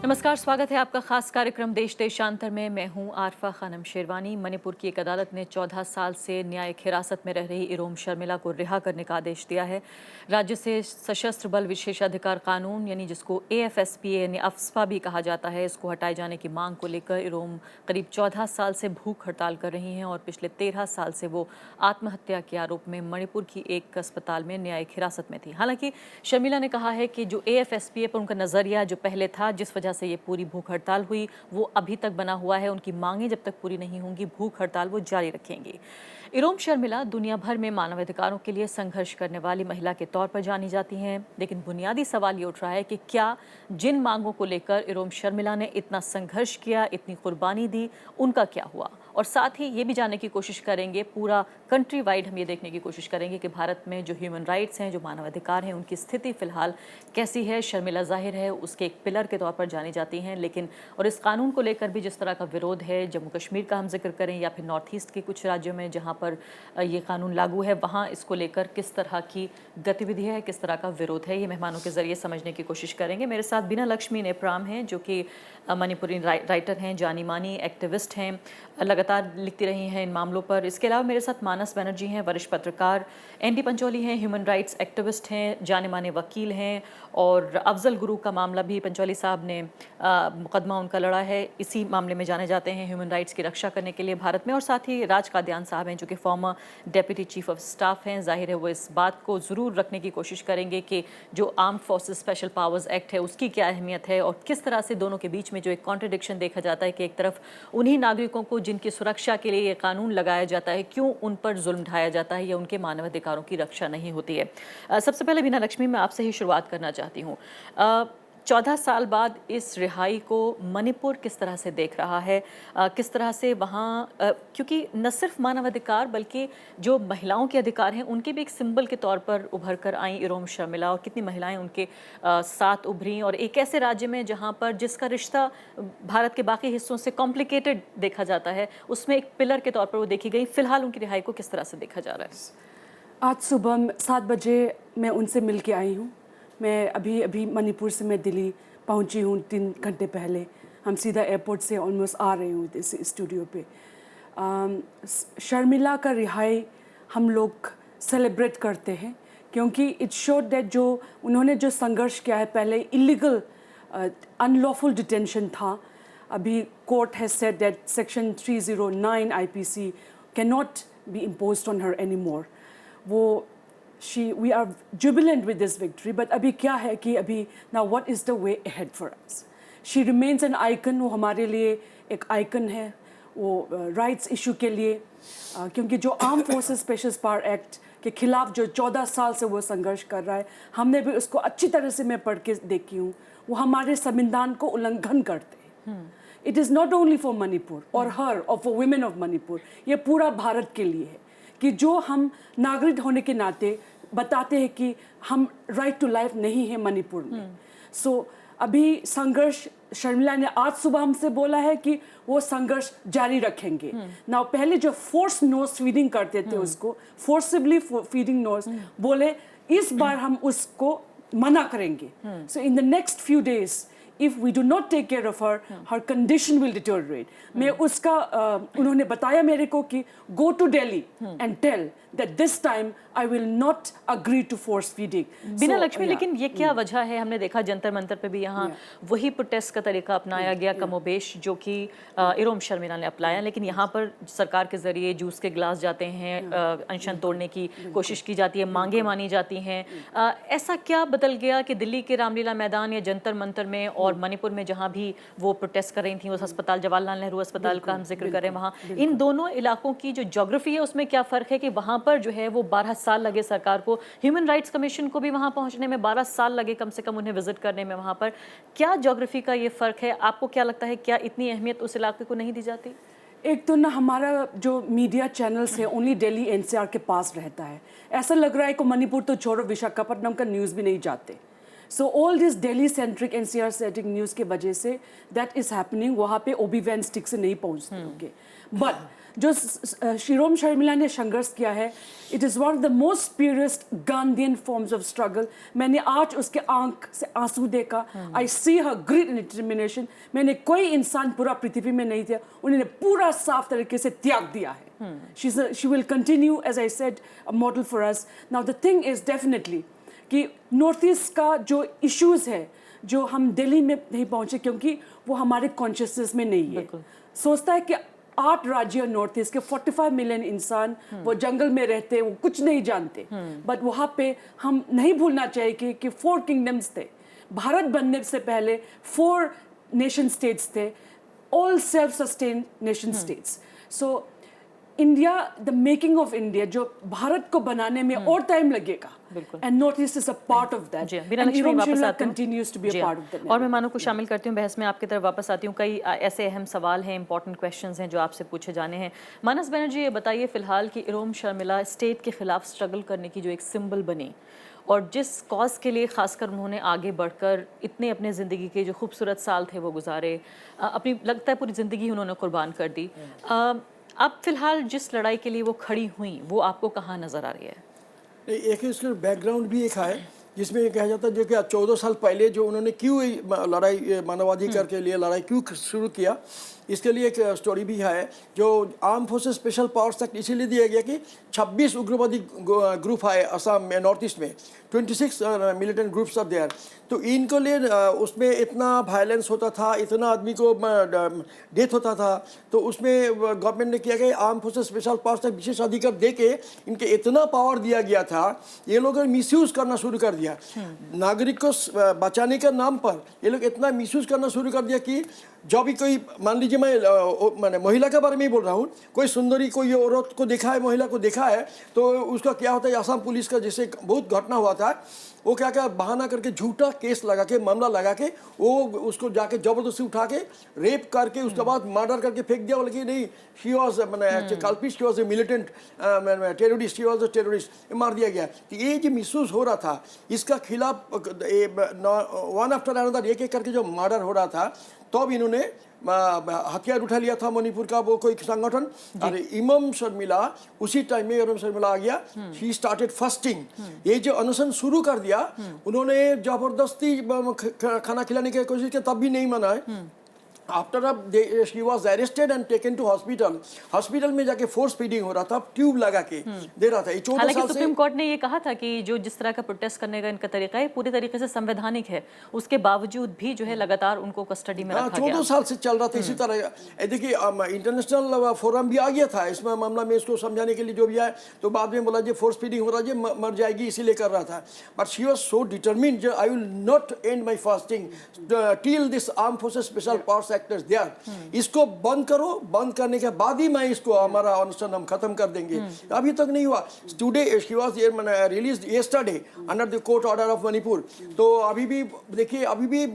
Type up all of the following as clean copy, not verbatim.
नमस्कार, स्वागत है आपका खास कार्यक्रम देश देशांतर में। मैं हूं आरफा खानम शेरवानी। मणिपुर की एक अदालत ने 14 साल से न्यायिक हिरासत में रह रही इरोम शर्मिला को रिहा करने का आदेश दिया है। राज्य से सशस्त्र बल विशेषाधिकार कानून यानी जिसको AFSPA यानी अफ्स्पा भी कहा जाता है, इसको हटाए जाने की मांग को लेकर इरोम करीब 14 साल से भूख हड़ताल कर रही हैं और पिछले 13 साल से वो आत्महत्या के आरोप में मणिपुर की एक अस्पताल में न्यायिक हिरासत में थी। हालांकि शर्मिला ने कहा है कि जो AFSPA पर उनका नजरिया जो पहले था, जिस वजह से ये पूरी भूख हड़ताल हुई, वो अभी तक बना हुआ है। उनकी मांगें जब तक पूरी नहीं होंगी, भूख हड़ताल वो जारी रखेंगी। इरोम शर्मिला दुनिया भर में मानवाधिकारों के लिए संघर्ष करने वाली महिला के तौर पर जानी जाती हैं, लेकिन बुनियादी सवाल ये उठ रहा है कि क्या जिन मांगों को लेकर इरोम शर्मिला ने इतना संघर्ष किया, इतनी कुर्बानी दी, उनका क्या हुआ। और साथ ही ये भी जानने की कोशिश करेंगे, पूरा कंट्री वाइड हम ये देखने की कोशिश करेंगे कि भारत में जो ह्यूमन राइट्स हैं, जो मानवाधिकार हैं, उनकी स्थिति फिलहाल कैसी है। शर्मिला जाहिर है उसके एक पिलर के तौर पर जानी जाती हैं, लेकिन और इस कानून को लेकर भी जिस तरह का विरोध है, जम्मू कश्मीर का हम जिक्र करें या फिर नॉर्थ ईस्ट के कुछ राज्यों में जहाँ पर ये कानून लागू है, वहाँ इसको लेकर किस तरह की गतिविधि है, किस तरह का विरोध है, ये मेहमानों के जरिए समझने की कोशिश करेंगे। मेरे साथ बीना लक्ष्मी नेप्राम हैं, जो कि मणिपुरी राइटर हैं, जानी मानी एक्टिविस्ट हैं, लगातार लिखती रही हैं इन मामलों पर। इसके अलावा मेरे साथ मानस बनर्जी हैं, वरिष्ठ पत्रकार, ND पंचोली हैं, ह्यूमन राइट्स एक्टिविस्ट हैं, जाने माने वकील हैं, और अफजल गुरु का मामला भी पंचोली साहब ने मुकदमा उनका लड़ा है, इसी मामले में जाने जाते हैं ह्यूमन राइट्स की रक्षा करने के लिए भारत में। और साथ ही राज कादियान साहब हैं, जो कि farmer deputy chief of staff हैं। जाहिर है वो इस बात को ज़रूर रखने की कोशिश करेंगे कि जो armed forces special powers act है उसकी क्या अहमियत है और किस तरह से दोनों के बीच में जो एक कॉन्ट्रडिक्शन देखा जाता है कि एक तरफ उन्हीं नागरिकों को जिनकी सुरक्षा के लिए ये कानून लगाया जाता है, क्यों उन पर जुल्म ढाया जाता है या उनके मानवाधिकारों की रक्षा नहीं होती है। सबसे पहले बीना लक्ष्मी, मैं आपसे ही शुरुआत करना चाहती हूँ। 14 साल बाद इस रिहाई को मणिपुर किस तरह से देख रहा है, किस तरह से वहाँ, क्योंकि न सिर्फ मानवाधिकार बल्कि जो महिलाओं के अधिकार हैं उनके भी एक सिंबल के तौर पर उभर कर आई इरोम शर्मिला, और कितनी महिलाएं उनके साथ उभरी, और एक ऐसे राज्य में जहाँ पर जिसका रिश्ता भारत के बाकी हिस्सों से कॉम्प्लिकेटेड देखा जाता है, उसमें एक पिलर के तौर पर वो देखी गई। फिलहाल उनकी रिहाई को किस तरह से देखा जा रहा है? आज सुबह 7 बजे मैं उनसे मिल के आई हूँ। मैं अभी मणिपुर से मैं दिल्ली पहुँची हूँ 3 घंटे पहले। हम सीधा एयरपोर्ट से ऑलमोस्ट आ रहे हूँ इस स्टूडियो पे। शर्मिला का रिहाई हम लोग सेलिब्रेट करते हैं, क्योंकि इट शोड दैट जो उन्होंने जो संघर्ष किया है, पहले इलीगल अनलॉफुल डिटेंशन था। अभी court has said that section 309 IPC can not be imposed on her any more. We are jubilant with this victory, but अभी क्या है कि अभी now what is the way ahead for us? She remains an icon, वो हमारे लिए एक icon है, वो राइट्स इशू के लिए, क्योंकि जो arm forces special power act के खिलाफ जो 14 साल से वो संघर्ष कर रहा है, हमने भी उसको अच्छी तरह से मैं पढ़ के देखी हूँ। वो हमारे संविधान को उल्लंघन करते हैं। It is not only for Manipur और हर और फॉर वुमेन ऑफ मणिपुर, ये पूरा भारत के लिए है कि जो हम नागरिक होने के नाते बताते हैं कि हम राइट टू लाइफ नहीं है मणिपुर में। सो अभी संघर्ष शर्मिला ने आज सुबह हमसे बोला है कि वो संघर्ष जारी रखेंगे। ना पहले जो फोर्स नोज फीडिंग करते थे उसको, फोर्सिबली फीडिंग नोज, बोले इस बार हम उसको मना करेंगे। So in the next few days if we do not take care of her, her condition will deteriorate. मैं उसका उन्होंने बताया मेरे को कि go to Delhi and tell that this time I will not agree to force feeding. बिना लक्ष्मी, लेकिन ये क्या वजह है? हमने देखा जंतर मंतर पे भी यहाँ वही प्रोटेस्ट का तरीका अपनाया गया कमोबेश, जो कि इरोम शर्मिला ने अपनाया, लेकिन यहाँ पर सरकार के जरिए जूस के गिलास जाते हैं, अनशन तोड़ने की कोशिश की जाती है, मांगे मानी जाती हैं। ऐसा क्या बदल गया कि दिल्ली के रामलीला मैदान या जंतर मंतर में और मणिपुर में जहाँ भी वो प्रोटेस्ट कर रही थी, उस अस्पताल जवाहरलाल नेहरू अस्पताल का हम जिक्र करें, वहाँ इन दोनों इलाकों की जो ज्योग्राफी है उसमें क्या फ़र्क है कि वहाँ पर जो है वो 12 साल लगे सरकार को, ह्यूमन राइट्स कमीशन को भी वहाँ पहुँचने में 12 साल लगे कम से कम उन्हें विजिट करने में। वहाँ पर क्या ज्योग्राफी का ये फ़र्क है? आपको क्या लगता है, क्या इतनी अहमियत उस इलाके को नहीं दी जाती? एक तो ना हमारा जो मीडिया चैनल्स है ओनली दिल्ली NCR के पास रहता है। ऐसा लग रहा है कि मणिपुर तो छोड़ो, विशाखापट्टनम का न्यूज़ भी नहीं जाते। So all this Delhi centric NCR centric news के वजह से दैट इज़ हैपनिंग। वहाँ पे OB वैन स्टिक से नहीं पहुँचते होंगे। बट जो शिरोम शर्मिला ने संघर्ष किया है, it is one of the most purest Gandhian forms of struggle. मैंने आज उसके आंख से आंसू देखा। आई सी हर ग्रेट डिटर्मिनेशन। मैंने कोई इंसान पूरा पृथ्वी में नहीं दिया, उन्होंने पूरा साफ तरीके से त्याग दिया है। She will continue as I said a model for us. Now the thing is definitely कि नॉर्थ ईस्ट का जो इश्यूज है, जो हम दिल्ली में नहीं पहुंचे क्योंकि वो हमारे कॉन्शियसनेस में नहीं है। सोचता है कि 8 राज्य नॉर्थ ईस्ट के 45 मिलियन इंसान वो जंगल में रहते, वो कुछ नहीं जानते। बट वहाँ पे हम नहीं भूलना चाहिए कि 4 किंगडम्स थे। भारत बनने से पहले 4 नेशन स्टेट्स थे, all self sustain nation states. So India, the making of India, जो भारत को बनाने में और टाइम लगेगा, and north east is a part of that. बिना लक्ष्मी वापस आती हूँ, continues to be a part of that. और मैं मानो को शामिल करती हूँ बहस में, आपकी तरफ वापस आती हूँ। कई ऐसे अहम सवाल हैं, इंपॉर्टेंट क्वेश्चंस हैं जो आपसे पूछे जाने हैं। मानस बनर्जी, ये बताइए फिलहाल कि इरोम शर्मिला स्टेट के खिलाफ स्ट्रगल करने की जो एक सिंबल बनी और जिस कॉज के लिए खासकर उन्होंने आगे बढ़कर इतने अपने ज़िंदगी के जो खूबसूरत साल थे वो गुजारे, अपनी लगता है पूरी ज़िंदगी उन्होंने कुर्बान कर दी। अब फिलहाल जिस लड़ाई के लिए वो खड़ी हुई, वो आपको कहाँ नज़र आ रही है? एक इसका बैकग्राउंड भी एक है जिसमें ये कहा जाता है जो कि 14 साल पहले जो उन्होंने क्यों लड़ाई मानवाधिकार के लिए लड़ाई क्यों शुरू किया, इसके लिए एक स्टोरी भी है। जो आर्म फोर्सेस स्पेशल पावर्स तक इसीलिए दिया गया कि 26 उग्रवादी ग्रुप है असम में, नॉर्थ ईस्ट में 26 मिलिटेंट ग्रुप्स आर देयर। तो इनको लिए उसमें इतना वायलेंस होता था, इतना आदमी को डेथ होता था, तो उसमें गवर्नमेंट ने किया गया आर्म फोर्सेस स्पेशल पावर्स तक विशेष अधिकार दे के इनके इतना पावर दिया गया था, ये लोग मिसयूज करना शुरू कर दिया। नागरिक को बचाने के नाम पर ये लोग इतना मिसयूज करना शुरू कर दिया कि जब भी कोई, मान लीजिए मैं महिला के बारे में ही बोल रहा हूँ, कोई सुंदरी कोई औरत को देखा है, महिला को देखा है, तो उसका क्या होता है, असम पुलिस का जैसे बहुत घटना हुआ था, वो क्या क्या बहाना करके झूठा केस लगा के, मामला लगा के, वो उसको जाके ज़बरदस्ती उठा के रेप करके उसके बाद मर्डर करके फेंक दिया। बोले कि नहीं, शी वॉज मैंने कल्पित, she was a militant terrorist, she was a terrorist, मार दिया गया। तो ये जो मिसयूज हो रहा था, इसका खिलाफ वन आफ्टर अनदर एक एक करके जो मर्डर हो रहा था, तब इन्होंने हथियार उठा लिया था मणिपुर का वो कोई संगठन। और इमाम शर्मिला उसी टाइम में इमाम शर्मिला आ गया, ही स्टार्टेड फास्टिंग। ये जो अनशन शुरू कर दिया, उन्होंने जबरदस्ती खाना खिलाने की कोशिश की, तब भी नहीं माना है। After she was arrested and taken to hospital, hospital में जाके फोर्स फीडिंग हो रहा था, ट्यूब लगा के दे रहा था। ये 14 हालांकि साल से सुप्रीम कोर्ट ने ये कहा था कि जो जिस तरह का प्रोटेस्ट करने का इनका तरीका है पूरी तरीके से संवैधानिक है, उसके बावजूद भी जो है लगातार उनको कस्टडी में रखा गया। 14 साल से चल रहा था इसी तरह। देखिए इंटरनेशनल फोरम भी आ गया था इसमें मामला में, इसको समझाने के लिए जो भी आए, तो बाद में बोला जो फोर्स फीडिंग हो रहा है, मर जाएगी, इसीलिए कर रहा था। But she was so determined, I will not end my fasting till this arm forces special powers actors there. इसको बंद करो, बंद करने के बाद ही मैं इसको हमारा अनशन हम खत्म कर देंगे। अभी तक नहीं हुआ। Today she was released yesterday under the court order of Manipur. तो अभी भी देखिए, अभी भी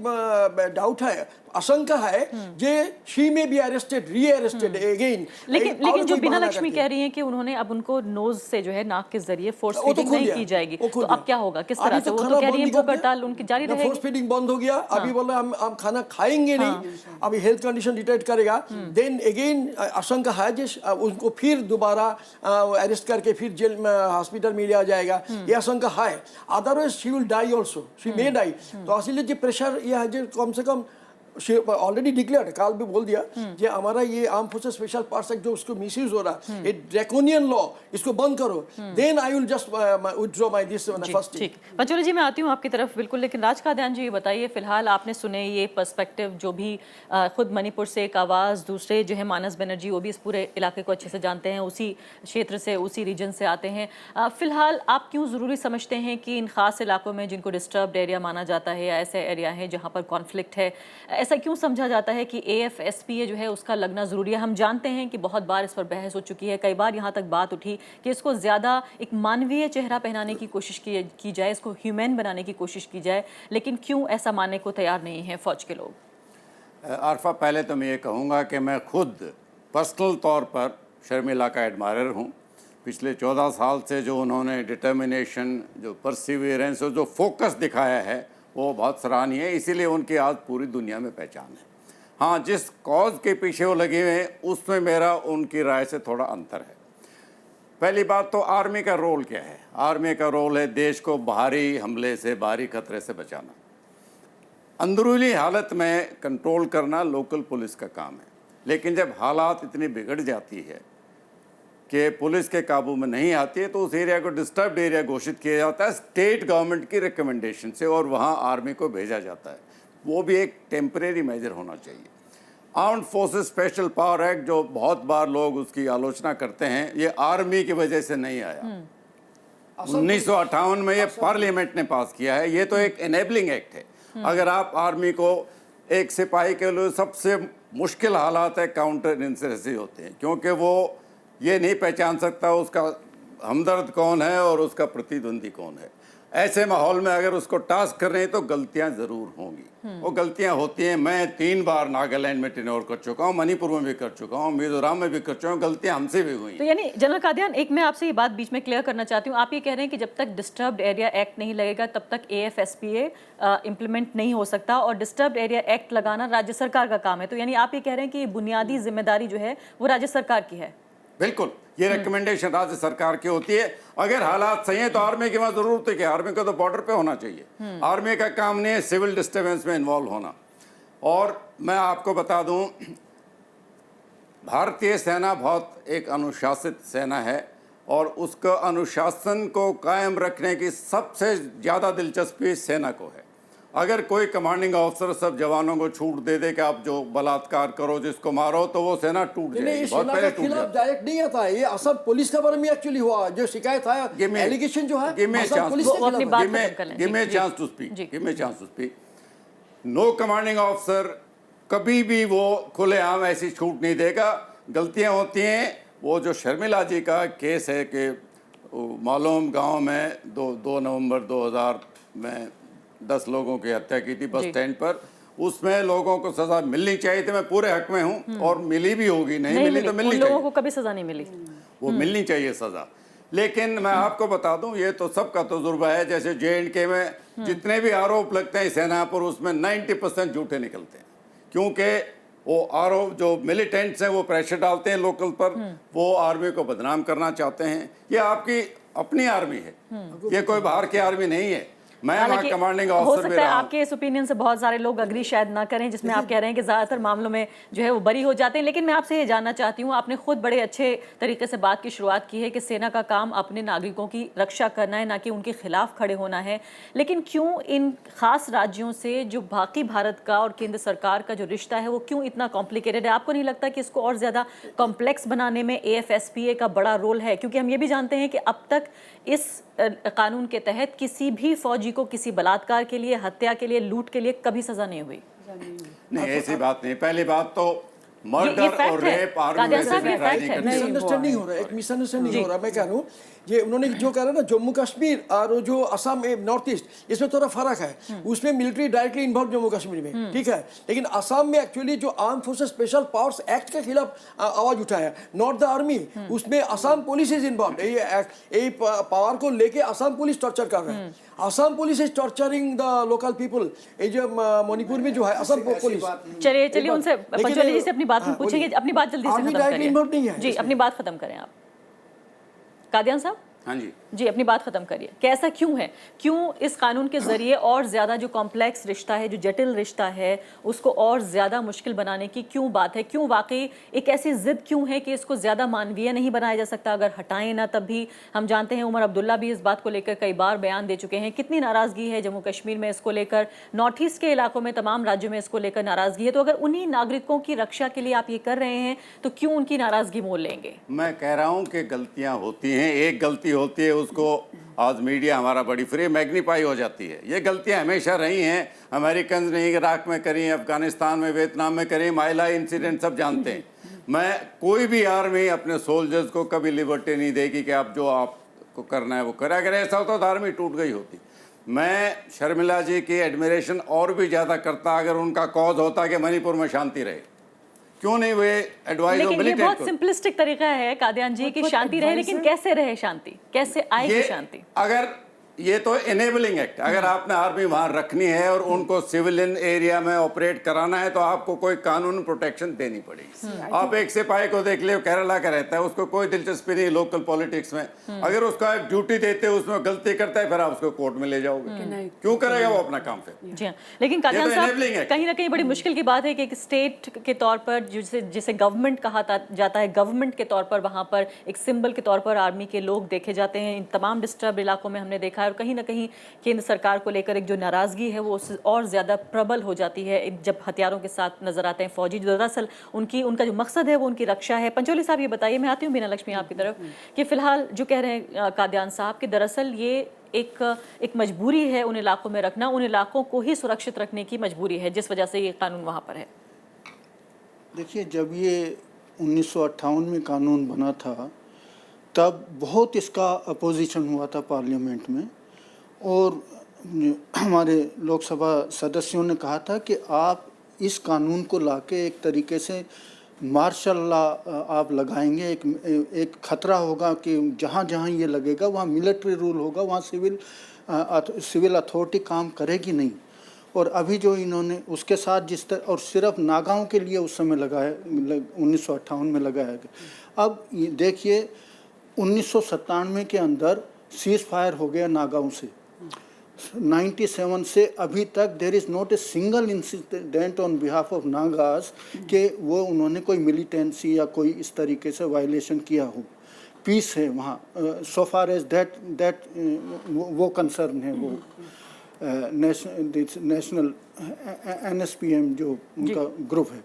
डाउट है, आशंका है जे शी में भी अरेस्टेड, री अरेस्टेड अगेन। लेकिन जो बिना लक्ष्मी कह रही हैं कि उन्होंने अब उनको नोज से जो है, नाक के जरिए फोर्स फीडिंग नहीं की जाएगी, तो अब क्या होगा, किस तरह से? वो तो कह रही है भूख हड़ताल उनकी जारी रहेगी। फोर्स फीडिंग बंद हो गया, अभी बोला हम खाना खाएंगे नहीं, अभी हेल्थ कंडीशन डिटेक्ट करेगा। देन अगेन आशंका है जे उनको फिर दोबारा अरेस्ट करके फिर जेल में, हॉस्पिटल में लिया जाएगा, ये आशंका है। Otherwise she will die also, she may die. तो इसलिए जो प्रेशर ये है, जो कम से कम ऑलरेडी डिक्लेयर्ड, काल भी बोल दिया कि हमारा ये arm forces special powers act जो उसको मिसयूज हो रहा है, ये ड्रैकोनियन लॉ, इसको बंद करो, then I will just withdraw my this first. ठीक, पंचोली जी मैं आती हूँ आपकी तरफ बिल्कुल, लेकिन राज कादियान जी ये बताइए, फिलहाल आपने सुने ये पर्सपेक्टिव, जो भी खुद मणिपुर से एक आवाज़, दूसरे जो है मानस बनर्जी, वो भी इस पूरे इलाके को अच्छे से जानते हैं, उसी क्षेत्र से, उसी रीजन से आते हैं। फिलहाल आप क्यों ज़रूरी समझते हैं कि इन खास इलाकों में जिनको डिस्टर्ब्ड एरिया माना जाता है, या ऐसे एरिया हैं जहाँ पर कॉन्फ्लिक्ट है, ऐसा क्यों समझा जाता है कि AFSPA जो है उसका लगना ज़रूरी है? हम जानते हैं कि बहुत बार इस पर बहस हो चुकी है, कई बार यहाँ तक बात उठी कि इसको ज़्यादा एक मानवीय चेहरा पहनाने की कोशिश की जाए, इसको ह्यूमन बनाने की कोशिश की जाए, लेकिन क्यों ऐसा मानने को तैयार नहीं है फौज के लोग? आरफा, पहले तो मैं ये कहूँगा कि मैं खुद पर्सनल तौर पर शर्मिला का एडमायरर हूँ। पिछले 14 साल से जो उन्होंने डिटर्मिनेशन, जो परसिवियरेंस और जो फोकस दिखाया है, वो बहुत सराहनीय है। इसीलिए उनकी आज पूरी दुनिया में पहचान है। हाँ, जिस कॉज के पीछे वो लगे हुए हैं उसमें मेरा उनकी राय से थोड़ा अंतर है। पहली बात तो आर्मी का रोल क्या है? आर्मी का रोल है देश को बाहरी हमले से, बाहरी खतरे से बचाना। अंदरूनी हालत में कंट्रोल करना लोकल पुलिस का काम है। लेकिन जब हालात इतनी बिगड़ जाती है कि पुलिस के काबू में नहीं आती है तो उस एरिया को डिस्टर्ब्ड एरिया घोषित किया जाता है स्टेट गवर्नमेंट की रिकमेंडेशन से, और वहाँ आर्मी को भेजा जाता है। वो भी एक टेम्परेरी मेजर होना चाहिए। Armed forces special power act, जो बहुत बार लोग उसकी आलोचना करते हैं, ये आर्मी की वजह से नहीं आया। 1958 में ये पार्लियामेंट ने पास किया है। ये तो एक एनेबलिंग एक्ट है। अगर आप आर्मी को, एक सिपाही के लिए सबसे मुश्किल हालात है काउंटर इंसर्जेंसी होते हैं, क्योंकि वो ये नहीं पहचान सकता उसका हमदर्द कौन है और उसका प्रतिद्वंदी कौन है। ऐसे माहौल में अगर उसको टास्क कर रहे हैं तो गलतियां ज़रूर होंगी। वो गलतियां होती हैं। मैं 3 बार नागालैंड में टेन्योर कर चुका हूँ, मणिपुर में भी कर चुका हूँ, मिजोरम में भी कर चुका हूँ। गलतियां हमसे भी हुई। तो यानी जनरल कादियान, एक मैं आपसे ये बात बीच में क्लियर करना चाहती हूँ। आप ये कह रहे हैं कि जब तक डिस्टर्ब्ड एरिया एक्ट नहीं लगेगा तब तक AFSPA इम्प्लीमेंट नहीं हो सकता, और डिस्टर्ब्ड एरिया एक्ट लगाना राज्य सरकार का काम है। तो यानी आप ये कह रहे हैं कि बुनियादी जिम्मेदारी जो है वो राज्य सरकार की है? बिल्कुल, ये रिकमेंडेशन राज्य सरकार की होती है। अगर हालात सही है तो आर्मी की वहाँ जरूरत है कि आर्मी को तो बॉर्डर पे होना चाहिए। आर्मी का काम नहीं है सिविल डिस्टर्बेंस में इन्वॉल्व होना। और मैं आपको बता दूं, भारतीय सेना बहुत एक अनुशासित सेना है, और उसका अनुशासन को कायम रखने की सबसे ज़्यादा दिलचस्पी सेना को है। अगर कोई कमांडिंग ऑफिसर सब जवानों को छूट दे दे कि आप जो बलात्कार करो, जिसको मारो, तो वो सेना टूट नहीं, जाएगी। इस बहुत सेना पहले के टूट खिलाफ जाएगी। डायरेक्ट नहीं आता है। ये असम पुलिस के बारे में एक्चुअली हुआ जो शिकायत है, एलिगेशन जो है, असम पुलिस के वो अपनी खिलाफ बात है। खत्म कर लें। Give me a ji, chance to speak. Ji. Give me a chance to speak. No commanding officer कभी भी वो खुलेआम ऐसी छूट नहीं देगा। गलतियां होती हैं। वो जो शर्मिला जी का केस है कि मालूम गांव में 2 नवंबर 2000 में 10 लोगों की हत्या की थी बस स्टैंड पर, उसमें लोगों को सजा मिलनी चाहिए थी। मैं पूरे हक में हूँ, और मिली भी होगी। नहीं मिली तो मिलनी उन चाहिए। लोगों को कभी सजा नहीं मिली। वो मिलनी चाहिए सजा। लेकिन मैं आपको बता दूं, ये तो सबका तजुर्बा है। जैसे J&K में जितने भी आरोप लगते हैं सेना पर, उसमें 90% झूठे निकलते हैं, क्योंकि वो आरोप जो मिलिटेंट्स हैं वो प्रेशर डालते हैं लोकल पर, वो आर्मी को बदनाम करना चाहते हैं। ये आपकी अपनी आर्मी है, ये कोई बाहर की आर्मी नहीं है। मैं वहाँ हालांकि कमांडिंग हो ऑफिसर सकता भी है रहा हूँ। आपके इस ओपिनियन से बहुत सारे लोग अग्री शायद ना करें, जिसमें आप कह रहे हैं कि ज़्यादातर मामलों में जो है वो बरी हो जाते हैं। लेकिन मैं आपसे ये जानना चाहती हूँ, आपने खुद बड़े अच्छे तरीके से बात की शुरुआत की है कि सेना का काम अपने नागरिकों की रक्षा करना है, ना कि उनके खिलाफ खड़े होना है। लेकिन क्यों इन खास राज्यों से जो बाकी भारत का और केंद्र सरकार का जो रिश्ता है वो क्यों इतना कॉम्प्लिकेटेड है? आपको नहीं लगता कि इसको और ज़्यादा कॉम्प्लेक्स बनाने में AFSPA का बड़ा रोल है? क्योंकि हम ये भी जानते हैं कि अब तक इस कानून के तहत किसी भी फौजी को किसी बलात्कार के लिए, हत्या के लिए, लूट के लिए कभी सजा नहीं हुई। नहीं, ऐसी बात नहीं। पहली बात तो मर्डर fact और है। रेप आर्मी कादियान वैसे साहब, ये भी ट्राई fact नहीं है। करती। मिसअंडरस्टैंडिंग हो रहा है, एक मिसअंडरस्टैंडिंग हो रहा है। मैं कह रहा हूँ ये उन्होंने जो कह रहा है ना, जम्मू कश्मीर और जो असम नॉर्थ ईस्ट, इसमें थोड़ा फर्क है। उसमें military directly involve Jammu Kashmir में, ठीक है। लेकिन असम में एक्चुअली जो arm forces special powers act के खिलाफ आवाज उठाया, नॉट द आर्मी। उसमें असम पुलिस इज इन्वॉल्व। ये पावर को लेके असम पुलिस टॉर्चर कर रहे हैं। Assam police is torturing the local people. ये जो मणिपुर में जो है असम पुलिस। चलिए उनसे पंचोली जी से अपनी बात पूछेंगे। अपनी बात जल्दी से आर्मी खत्म डायरेक्टली इन्वॉल्व नहीं करिए है जी, अपनी बात खत्म करें आप कादियान साहब। हाँ जी, अपनी बात खत्म करिए कि ऐसा क्यों है? क्यों इस कानून के जरिए और ज्यादा जो कॉम्प्लेक्स रिश्ता है, जो जटिल रिश्ता है, उसको और ज्यादा मुश्किल बनाने की क्यों बात है? क्यों वाकई एक ऐसी जिद क्यों है कि इसको ज्यादा मानवीय नहीं बनाया जा सकता? अगर हटाएं ना तब भी हम जानते हैं उमर अब्दुल्ला भी इस बात को लेकर कई बार बयान दे चुके हैं। कितनी नाराजगी है जम्मू कश्मीर में इसको लेकर, नॉर्थ ईस्ट के इलाकों में, तमाम राज्यों में इसको लेकर नाराजगी है। तो अगर उन्हीं नागरिकों की रक्षा के लिए आप ये कर रहे हैं तो क्यों उनकी नाराजगी मोल लेंगे? मैं कह रहा हूँ कि गलतियाँ होती हैं। एक गलती होती है, उसको आज मीडिया हमारा बड़ी फ्री मैग्नीफाई हो जाती है। ये गलतियां हमेशा रही हैं। अमेरिकन ने इराक में करी, अफगानिस्तान में, वियतनाम में करी, माइला इंसिडेंट सब जानते हैं। मैं कोई भी आर्मी अपने सोल्जर्स को कभी लिबर्टी नहीं देगी कि आप जो आपको करना है वो करें। अगर ऐसा होता तो आर्मी टूट गई होती। मैं शर्मिला जी की एडमिरेशन और भी ज़्यादा करता अगर उनका कॉज होता कि मणिपुर में शांति रहे। क्यों नहीं वे एडवाइस? लेकिन ये बहुत सिंपलिस्टिक तरीका है कादियान जी कि शांति रहे, लेकिन कैसे रहे शांति? कैसे आएगी शांति? अगर ये तो एनेबलिंग एक्ट, अगर आपने आर्मी वहां रखनी है और उनको सिविलियन एरिया में ऑपरेट कराना है तो आपको कोई कानून प्रोटेक्शन देनी पड़ेगी। आप एक सिपाही को देख ले, केरला का रहता है, उसको कोई दिलचस्पी नहीं लोकल पॉलिटिक्स में, अगर उसको आप ड्यूटी देते हो उसमें गलती करता है फिर आप उसको कोर्ट में ले जाओगे, क्यों करेगा वो अपना काम फिर? जी हाँ, लेकिन कादियान साहब enabling है। कहीं ना कहीं बड़ी मुश्किल की बात है कि एक स्टेट के तौर पर जिसे गवर्नमेंट कहा जाता है, गवर्नमेंट के तौर पर वहाँ पर एक सिंबल के तौर पर आर्मी के लोग देखे जाते हैं। इन तमाम डिस्टर्ब इलाकों में हमने देखा है और कहीं ना कहीं केंद्र सरकार को लेकर एक जो नाराज़गी है वो उससे और ज़्यादा प्रबल हो जाती है जब हथियारों के साथ नजर आते हैं फौजी। दरअसल उनका जो मकसद है वो उनकी रक्षा है। पंचोली साहब ये बताइए, मैं आती हूँ बीना लक्ष्मी आपकी तरफ, कि फिलहाल जो कह रहे हैं कादियान साहब कि दरअसल ये एक मजबूरी है उन इलाकों में रखना, उन इलाकों को ही सुरक्षित रखने की मजबूरी है जिस वजह से ये कानून वहाँ पर है। देखिए, जब ये 1958 में कानून बना था तब बहुत इसका अपोजिशन हुआ था पार्लियामेंट में, और हमारे लोकसभा सदस्यों ने कहा था कि आप इस कानून को लाके एक तरीके से मार्शल लॉ आप लगाएंगे, एक खतरा होगा कि जहाँ जहाँ ये लगेगा वहाँ मिलिट्री रूल होगा, वहाँ सिविल अथॉरिटी काम करेगी नहीं। और अभी जो इन्होंने उसके साथ जिस तरह, और सिर्फ नागाओं के लिए उस समय लगाया 1958 में लगाया गया। अब देखिए 1997 के अंदर सीज फायर हो गया नागाओं से, 97 से अभी तक there is not a single incident on behalf of Nagas कि वो उन्होंने कोई मिलिटेंसी या कोई इस तरीके से वायलेशन किया हो। पीस है वहाँ, सो फार एज दैट वो कंसर्न है, वो नेशनल NSPM जो उनका ग्रुप है।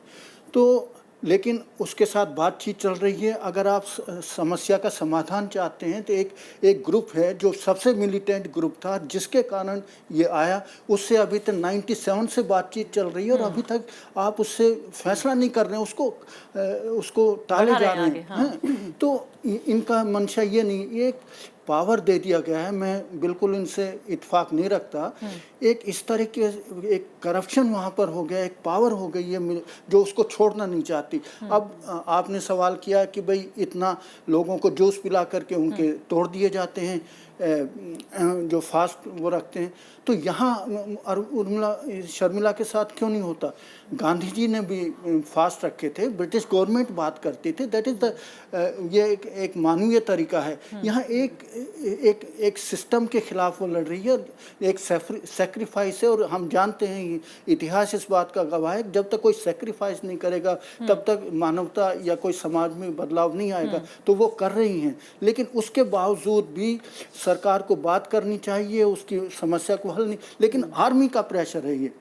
तो लेकिन उसके साथ बातचीत चल रही है। अगर आप समस्या का समाधान चाहते हैं तो एक ग्रुप है जो सबसे मिलिटेंट ग्रुप था जिसके कारण ये आया, उससे अभी तक 97 से बातचीत चल रही है और अभी तक आप उससे फैसला नहीं कर रहे हैं, उसको टाले जा रहे हैं। हाँ। तो इनका मंशा ये नहीं, एक पावर दे दिया गया है। मैं बिल्कुल इनसे इत्फाक नहीं रखता। एक इस तरह के एक करप्शन वहाँ पर हो गया, एक पावर हो गई है जो उसको छोड़ना नहीं चाहती। अब आपने सवाल किया कि भाई इतना लोगों को जूस पिला करके उनके तोड़ दिए जाते हैं, जो फास्ट वो रखते हैं, तो यहाँ उर्मिला शर्मिला के साथ क्यों नहीं होता? गांधी जी ने भी फास्ट रखे थे, ब्रिटिश गवर्नमेंट बात करती थी, दैट इज़ द ये एक मानवीय तरीका है। यहाँ एक सिस्टम के खिलाफ वो लड़ रही है, एक सेक्रीफाइस है। और हम जानते हैं, इतिहास इस बात का गवाह है, जब तक कोई सेक्रीफाइस नहीं करेगा तब तक मानवता या कोई समाज में बदलाव नहीं आएगा। तो वो कर रही हैं, लेकिन उसके बावजूद भी सरकार को बात करनी चाहिए, उसकी समस्या को हल नहीं। लेकिन आर्मी का प्रेशर है, ये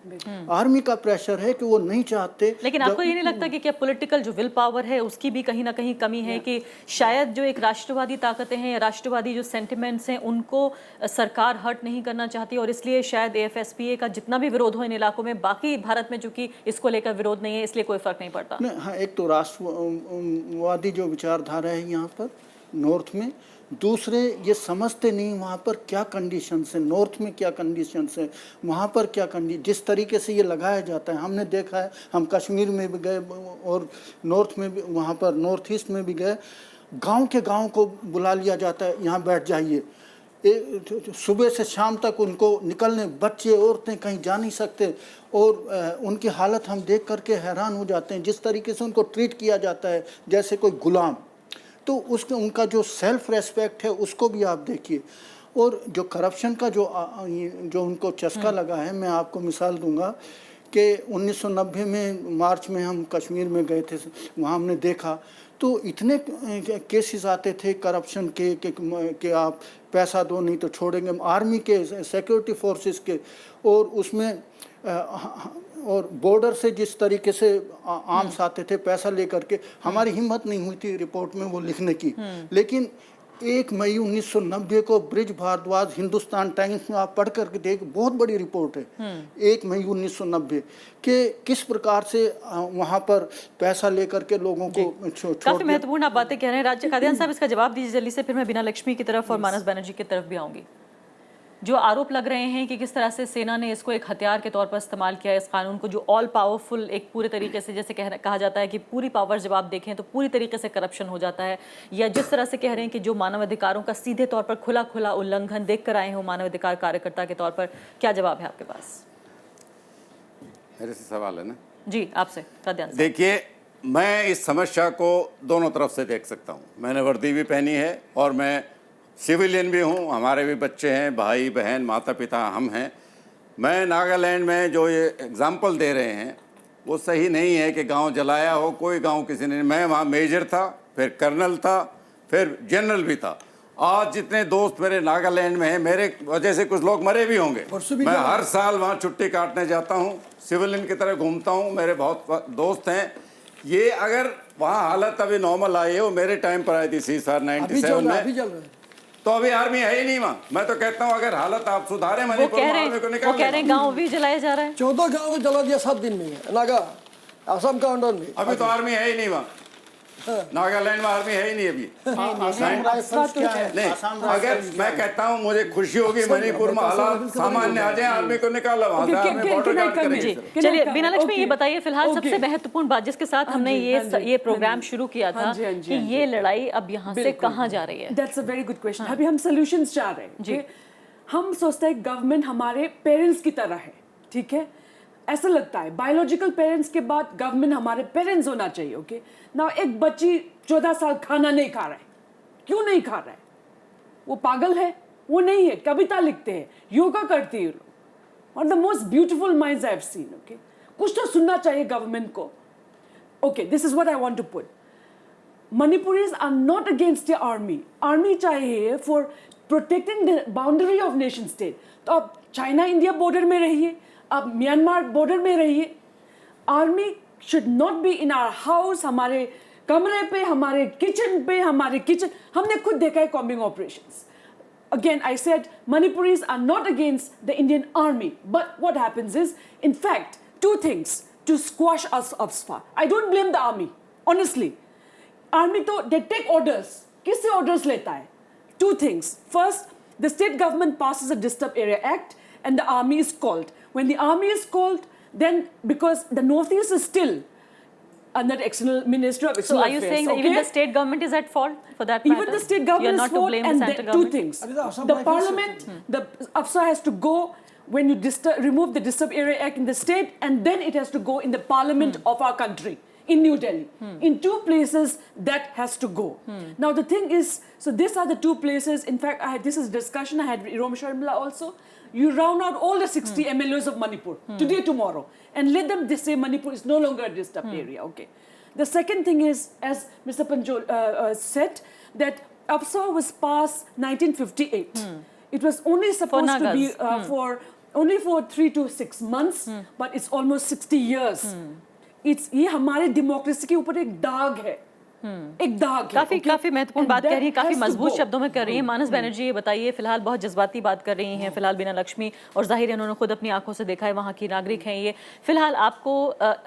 आर्मी का प्रेशर है कि वो नहीं चाहते। लेकिन आपको ये नहीं लगता कि क्या पॉलिटिकल जो विल पावर है उसकी भी कहीं ना कहीं कमी है, कि शायद जो एक राष्ट्रवादी ताकतें हैं, राष्ट्रवादी जो सेंटिमेंट्स हैं, उनको सरकार हर्ट नहीं करना चाहती और इसलिए शायद AFSPA का जितना भी विरोध हो इन इलाकों में, बाकी भारत में चूंकि इसको लेकर विरोध नहीं है इसलिए कोई फर्क नहीं पड़ता? नहीं, हाँ, एक तो राष्ट्रवादी जो विचारधारा है यहाँ पर नॉर्थ में, दूसरे ये समझते नहीं वहाँ पर क्या कंडीशंस है, नॉर्थ में क्या कंडीशंस है, वहाँ पर क्या जिस तरीके से ये लगाया जाता है। हमने देखा है, हम कश्मीर में भी गए और नॉर्थ में भी, वहाँ पर नॉर्थ ईस्ट में भी गए, गांव के गांव को बुला लिया जाता है, यहाँ बैठ जाइए। सुबह से शाम तक उनको निकलने, बच्चे औरतें कहीं जा नहीं सकते, और उनकी हालत हम देख करके हैरान हो जाते हैं, जिस तरीके से उनको ट्रीट किया जाता है जैसे कोई गुलाम। तो उसके उनका जो सेल्फ रेस्पेक्ट है उसको भी आप देखिए। और जो करप्शन का जो उनको चस्का लगा है, मैं आपको मिसाल दूंगा कि 1990 में मार्च में हम कश्मीर में गए थे, वहाँ हमने देखा तो इतने केसेस आते थे करप्शन के कि आप पैसा दो नहीं तो छोड़ेंगे, आर्मी के, सिक्योरिटी फोर्सेस के, और उसमें और बॉर्डर से जिस तरीके से आर्म्स आते थे पैसा लेकर के, हमारी हिम्मत नहीं हुई थी रिपोर्ट में वो लिखने की। लेकिन 1 मई 1990 को ब्रिज भारद्वाज हिंदुस्तान टाइम्स में आप पढ़ करके देख, बहुत बड़ी रिपोर्ट है 1 मई 1990 के किस प्रकार से वहाँ पर पैसा लेकर के लोगों को छोड़। काफी महत्वपूर्ण आप बातें कह रहे हैं। राज्य कादियान साहब इसका जवाब दीजिए जल्दी से, फिर मैं बीना लक्ष्मी की तरफ और मानस बनर्जी की तरफ भी आऊंगी। जो आरोप लग रहे हैं कि किस तरह से सेना ने इसको एक हथियार के तौर पर इस्तेमाल किया, इस कानून को, जो ऑल पावरफुल एक पूरे तरीके से, जैसे कहा जाता है कि पूरी पावर जब आप देखें तो पूरी तरीके से करप्शन हो जाता है, या जिस तरह से कह रहे हैं कि जो मानवाधिकारों का सीधे तौर पर खुला खुला उल्लंघन देख कर आए हो मानवाधिकार कार्यकर्ता के तौर पर, क्या जवाब है आपके पास? मेरे से सवाल है ना जी, आपसे ध्यान से। देखिए, मैं इस समस्या को दोनों तरफ से देख सकता हूँ। मैंने वर्दी भी पहनी है और मैं सिविलियन भी हूँ, हमारे भी बच्चे हैं, भाई बहन माता पिता हम हैं। मैं नागालैंड में जो ये एग्जाम्पल दे रहे हैं वो सही नहीं है कि गांव जलाया हो, कोई गांव किसी ने। मैं वहाँ मेजर था, फिर कर्नल था, फिर जनरल भी था। आज जितने दोस्त मेरे नागालैंड में हैं, मेरे वजह से कुछ लोग मरे भी होंगे। मैं हर साल वहाँ छुट्टी काटने जाता हूँ, सिविलियन की तरह घूमता हूँ, मेरे बहुत दोस्त हैं। ये अगर वहाँ हालत अभी नॉर्मल आई है, वो मेरे टाइम पर आई थी CSR 97 में, तो अभी आर्मी है ही नहीं वहाँ। मैं तो कहता हूँ अगर हालत आप सुधारे मणिपुर में, आर्मी को निकाल। वो कह रहे हैं गाँव भी जलाया जा रहा है। 14 गाँव को जला दिया 7 दिन में, नागा असम का अंडर में। अभी तो आर्मी है ही नहीं वहाँ, नागालैंड में आर्मी है ही नहीं अभी। आसाम राइफल्स क्या है? नहीं, आसाम अगर राइफल्स मैं कहता हूँ मुझे खुशी होगी मणिपुर में हालात सामान्य आ जाए, आर्मी को निकाला वहाँ से, आर्मी बॉर्डर गार्ड करेगी। चलिए बीना लक्ष्मी, ये बताइए फिलहाल सबसे महत्वपूर्ण बात जिसके साथ हमने ये प्रोग्राम शुरू किया था कि ये लड़ाई अब यहाँ से कहाँ जा रही है? That's a very good question. अभी हम सॉल्यूशंस चाह रहे हैं। जी। हम सोचते हैं गवर्नमेंट हमारे पेरेंट्स की तरह है, ठीक है? ऐसा लगता है बायोलॉजिकल पेरेंट्स के बाद गवर्नमेंट हमारे पेरेंट्स होना चाहिए। ओके ना, एक बच्ची 14 साल खाना नहीं खा रहा है, क्यों नहीं खा रहा है? वो पागल है? वो नहीं है, कविता लिखते हैं, योगा करते हैं लोग, और the most beautiful minds I have seen. Okay, कुछ तो सुनना चाहिए गवर्नमेंट को। Okay, this is what I want to put. Manipuris are not against the army. Army चाहिए for protecting the boundary of nation state. तो आप China India border में रहिए, आप म्यांमार बॉर्डर में रहिए। Army should not be in our house, हमारे कमरे पे, हमारे किचन पे, हमारे किचन। हमने खुद देखा है combing operations. Again, I said Manipuris are not against the Indian army, but what happens is, in fact, two things to squash us UPSFA. I don't blame the army, honestly. Army तो they take orders. किससे orders लेता है? Two things. First, the state government passes a Disturbed Area Act and the army is called. When the army is called, then because the Northeast is still under the external Ministry of So External are you Affairs, saying that even the state government is at fault for that matter? even the state government You're is not to fault, blame and the then central two government? things. the Assam The Rifles- parliament, the AFSA has to go when you remove the Disturbed Area Act in the state, and then it has to go in the parliament of our country in New Delhi. In two places that has to go. Now the thing is, so these are the two places. In fact, this is discussion I had with Irom Sharmila also. You round out all the 60 MLOs of Manipur today, tomorrow, and let them say Manipur is no longer a disturbed area. Okay. The second thing is, as Mr. Panjol said, that AFSA was passed 1958. It was only supposed to be only for 3 to 6 months, but it's almost 60 years. ये हमारे democracy के ऊपर एक दाग है, एक दाग है। काफी महत्वपूर्ण बात कह रही है, काफी मजबूत शब्दों में कर रही है। मानस बैनर्जी, ये बताइए, फिलहाल बहुत जज्बाती बात कर रही हैं फिलहाल बीना लक्ष्मी, और जाहिर है उन्होंने खुद अपनी आंखों से देखा है, वहाँ की नागरिक हैं ये। फिलहाल आपको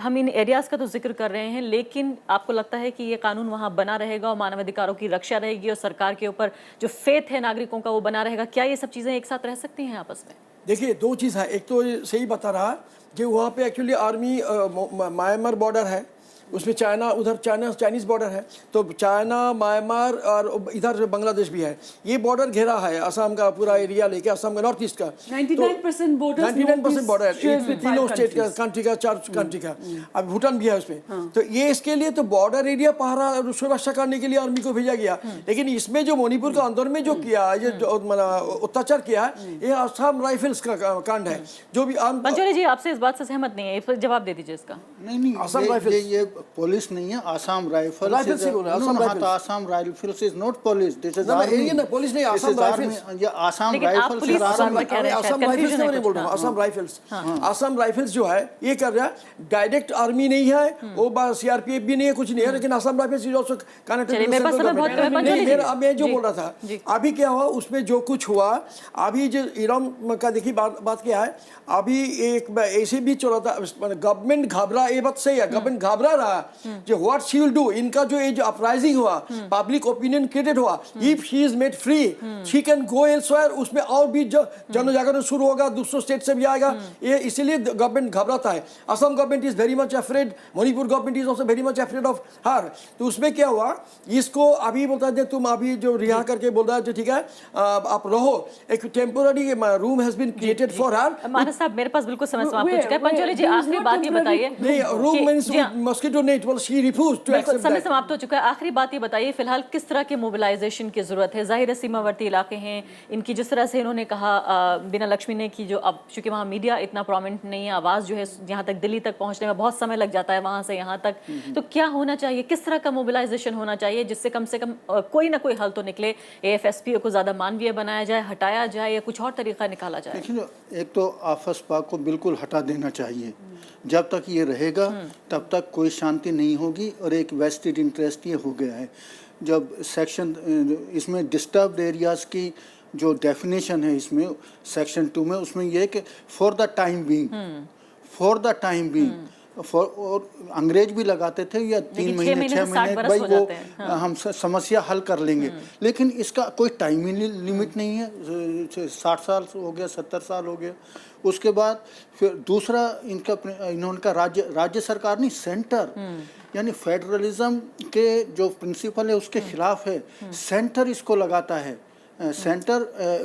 हम इन एरियाज का तो जिक्र कर रहे हैं, लेकिन आपको लगता है कि ये कानून वहाँ बना रहेगा और मानवाधिकारों की रक्षा रहेगी और सरकार के ऊपर जो फेथ है नागरिकों का वो बना रहेगा? क्या ये सब चीजें एक साथ रह सकती हैं आपस में? देखिए, दो चीज़ है। एक तो सही बता रहा कि वहाँ पे एक्चुअली आर्मी म्यांमार बॉर्डर है, उसमें चाइना, उधर चाइनीज़ बॉर्डर है, तो चाइना, म्यांमार और इधर बांग्लादेश भी है। ये बॉर्डर घेरा है असम का पूरा एरिया लेके, असम का नॉर्थ ईस्ट का 99% बॉर्डर 99% बॉर्डर है, तीनों स्टेट का, कंट्री का, 4 कंट्री का। अब भूटान भी है उसमें। तो ये इसके लिए तो बॉर्डर एरिया पहरा और सुरक्षा करने के लिए आर्मी को भेजा गया। लेकिन इसमें जो मणिपुर का अंदर में जो किया, ये अत्याचार किया, ये असम राइफल्स का कांड है। जो भी पंचोली जी, आपसे इस बात से सहमत नहीं है, इस पर जवाब दे दीजिए इसका। नहीं, असम राइफल्स ये पुलिस नहीं है, आसाम राइफल्स। राइफल्स ही बोल रहे हैं, Assam rifles. Assam rifles is not police, this is ना, आर्मी। ये ना पुलिस नहीं, असम राइफल्स। ये आसाम लेकिन आप राइफल्स पुलिस इज आर्मी। बात में कह रहे हैं, असम शायद राइफल्स confusion का है नहीं कुछ। बोल रहा हूँ, असम राइफल्स। असम राइफल्स जो है ये कर रहा है, डायरेक्ट आर्मी नहीं है, वो CRPF भी नहीं है, कुछ नहीं है, लेकिन Assam rifles is also connected. चलिए, मेरे पास समय बहुत कम है, पंचोली जी। मैं जो बोल रहा था, अभी क्या हुआ उसमें जो कुछ हुआ, अभी जो इराम का देखिए बात क्या है, अभी एक ऐसे भी चल रहा था, गवर्नमेंट घबरा, ये बात सही है, गवर्नमेंट घबरा रहा है जो व्हाट शी विल डू, इनका जो ये जो अपराइजिंग हुआ, पब्लिक ओपिनियन क्रिएटेड हुआ, if she is made free she can go elsewhere, उसमें और भी जनजागरण शुरू होगा, दूसरों स्टेट से भी आएगा। ये इसीलिए गवर्नमेंट घबराता है। Assam government is very much afraid, Manipur government is also very much afraid of her. तो उसमें क्या हुआ, इसको अभी बोलता है तुम अभी जो रिहा करके बोल रहा है ठीक है आप रहो, एक temporary room has been created for her. Manas साहब मेरे पास बिल्कुल समय समाप्त हो Where- चुका है। पंचोली जी where- there is आखिरी no बात ये temporary- बताइए नहीं, रूम कि- मींस जी हाँ, mosquito net, well she refused to बिल्कुल accept समय that. समाप्त हो चुका है। आखिरी बात ये बताइए फिलहाल किस तरह के मोबिलाइजेशन की जरूरत है? जाहिर है सीमावर्ती इलाके हैं, इनकी जिस तरह से इन्होंने कहा बीना लक्ष्मी ने कि जो अब चूंकि वहाँ मीडिया इतना प्रोमिनेंट नहीं है, आवाज़ जो है यहाँ तक दिल्ली तक पहुँचने में बहुत समय लग जाता है वहाँ से यहाँ तक, तो क्या होना चाहिए, किस तरह का मोबिलाइजेशन होना चाहिए जिससे कम से कम कोई ना कोई हल तो निकले? AFSPA को ज़्यादा मानवीय बनाया जाए, हटाया जाए, या कुछ और तरीका निकाला जाए? देखिए, एक तो AFSPA को बिल्कुल हटा देना चाहिए। जब तक ये रहेगा तब तक कोई शांति नहीं होगी, और एक वेस्टेड इंटरेस्ट ये हो गया है। जब सेक्शन इसमें डिस्टर्ब्ड एरियाज़ की जो डेफिनेशन है इसमें सेक्शन 2 में, उसमें यह है कि फॉर द टाइम बीइंग, और अंग्रेज भी लगाते थे या 3 महीने 6 महीने भाई वो हम समस्या हल कर लेंगे, लेकिन इसका कोई टाइम लिमिट नहीं है। 60 साल हो गया, 70 साल हो गया। उसके बाद फिर दूसरा इन्होंने राज्य सरकार नहीं, सेंटर, यानी फेडरलिज्म के जो प्रिंसिपल है उसके खिलाफ है। सेंटर इसको लगाता है, सेंटर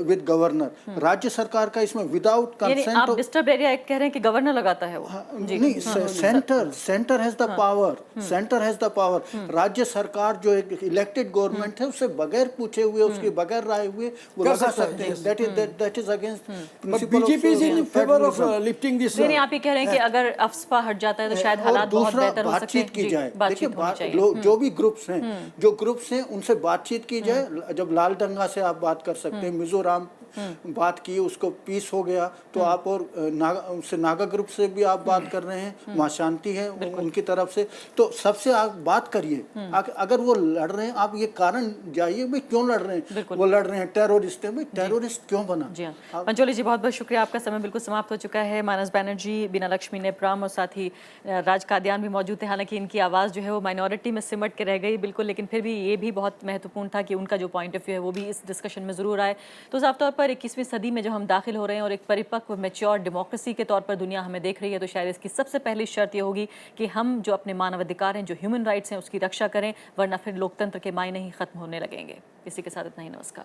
विद गवर्नर, राज्य सरकार का इसमें विदाउट कंसेंट। आप डिस्टर्ब एरिया कह रहे हैं कि गवर्नर लगाता है वो? नहीं, centre has the power, centre has the power. राज्य सरकार जो एक इलेक्टेड गवर्नमेंट है उससे बगैर पूछे हुए, उसके बगैर राय हुए वो लगा सकते हैं। That is against principle. BJP is in favour of lifting this. नहीं, आप ये कह रहे हैं कि अगर AFSPA हट जाता है तो शायद हालात बहुत बेहतर हो सकते हैं। बातचीत की जाए। बातचीत होनी चाहिए। जो भी ग्रुप्स हैं उनसे बातचीत की जाए। जब लाल दंगा से आप बात कर सकते हैं, मिजोरम बात की, उसको पीस हो गया, तो आप और नागा ग्रुप से भी आप बात कर रहे हैं, वहाँ शांति है उनकी तरफ से, तो सबसे आप बात करिए। अगर वो लड़ रहे हैं, आप ये कारण जाइए भाई क्यों लड़ रहे हैं। वो लड़ रहे हैं टेररिस्ट है, भाई टेररिस्ट क्यों बना। जी हाँ, पंचोली जी बहुत बहुत शुक्रिया, आपका समय बिल्कुल समाप्त हो चुका है। मानस बैनर्जी, बीना लक्ष्मी नेप्राम और साथ ही राज कादियान भी मौजूद थे। हालांकि इनकी आवाज़ जो है वो माइनॉरिटी में सिमट के रह गई बिल्कुल, लेकिन फिर भी ये भी बहुत महत्वपूर्ण था कि उनका जो पॉइंट ऑफ व्यू है वो भी इस डिस्कशन में ज़रूर आए। तो साफ तौर पर 21वीं सदी में जब हम दाखिल हो रहे हैं और एक परिपक्व मैच्योर डेमोक्रेसी के तौर पर दुनिया हमें देख रही है, तो शायद इसकी सबसे पहली शर्त ये होगी कि हम जो अपने मानवाधिकार हैं, जो ह्यूमन राइट्स हैं, उसकी रक्षा करें, वरना फिर लोकतंत्र के मायने ही खत्म होने लगेंगे। इसी के साथ इतना ही, नमस्कार।